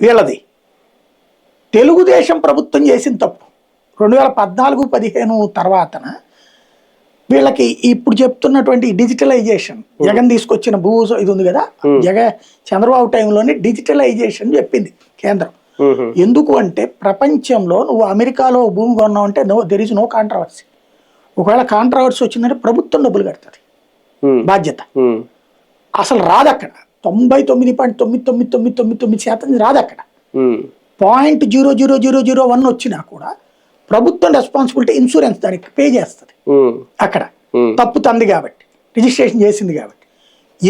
వీళ్ళది. తెలుగుదేశం ప్రభుత్వం చేసిన తప్పు 2014-15 తర్వాతన వీళ్ళకి ఇప్పుడు చెప్తున్నటువంటి డిజిటలైజేషన్ జగన్ తీసుకొచ్చిన ఇది ఉంది కదా, చంద్రబాబు టైంలోనే డిజిటలైజేషన్ చెప్పింది కేంద్రం. ఎందుకు అంటే ప్రపంచంలో నువ్వు అమెరికాలో భూమి కొన్నావు అంటే దెర్ ఇస్ నో కాంట్రవర్సీ. ఒకవేళ కాంట్రవర్సీ వచ్చిందంటే ప్రభుత్వం డబ్బులు కడుతుంది, బాధ్యత. అసలు రాదు అక్కడ. 99.9999% రాదు అక్కడ. 0.00001 వచ్చినా కూడా ప్రభుత్వం రెస్పాన్సిబిలిటీ, ఇన్సూరెన్స్ దానికి పే చేస్తుంది అక్కడ, తప్పు తంది కాబట్టి, రిజిస్ట్రేషన్ చేసింది కాబట్టి.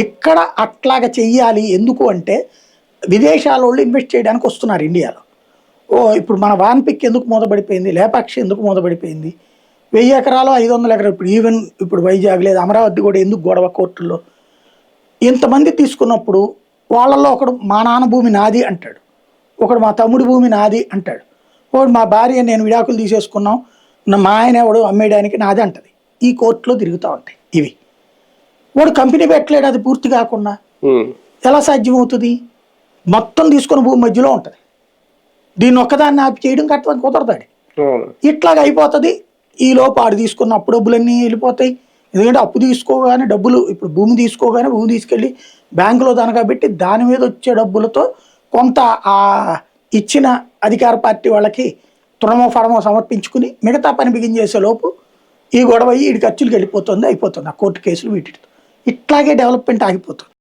ఇక్కడ అట్లాగా చెయ్యాలి. ఎందుకు అంటే విదేశాల వాళ్ళు ఇన్వెస్ట్ చేయడానికి వస్తున్నారు ఇండియాలో. ఇప్పుడు మన వాన్పిక్ ఎందుకు మూతపడిపోయింది, లేపాక్షి ఎందుకు మూతపడిపోయింది, 1000 ఎకరాలు 500 ఎకరాలు. ఇప్పుడు ఈవెన్ ఇప్పుడు వైజాగ్ లేదు, అమరావతి కూడా ఎందుకు గొడవ కోర్టుల్లో. ఇంతమంది తీసుకున్నప్పుడు వాళ్ళల్లో ఒకడు మా నాన్న భూమి నాది అంటాడు, ఒకడు మా తమ్ముడి భూమి నాది అంటాడు, ఒకడు మా భార్య నేను విడాకులు తీసేసుకున్నాం, మా ఆయన ఎవడు అమ్మేయడానికి నాది అంటది. ఈ కోర్టులో తిరుగుతూ ఉంటాయి ఇవి. వాడు కంపెనీ పెట్టలేడు, అది పూర్తి కాకుండా ఎలా సాధ్యమవుతుంది? మొత్తం తీసుకున్న భూమి మధ్యలో ఉంటుంది. దీన్ని ఒక్కదాన్ని ఆపి చేయడం కట్టడం కుదరదాడు. ఇట్లాగ అయిపోతుంది. ఈ లోపు ఆడు తీసుకున్న అప్పు డబ్బులన్నీ వెళ్ళిపోతాయి. ఎందుకంటే అప్పు తీసుకోగానే డబ్బులు, ఇప్పుడు భూమి తీసుకోగానే భూమి తీసుకెళ్ళి బ్యాంకులో దానిగా పెట్టి దాని మీద వచ్చే డబ్బులతో కొంత ఆ ఇచ్చిన అధికార పార్టీ వాళ్ళకి తృణమో ఫలమో సమర్పించుకుని మిగతా పని బిగించేసే లోపు ఈ గొడవ ఈ ఖర్చులకు వెళ్ళిపోతుంది, అయిపోతుంది ఆ కోర్టు కేసులు వీటితో. ఇట్లాగే డెవలప్మెంట్ ఆగిపోతుంది.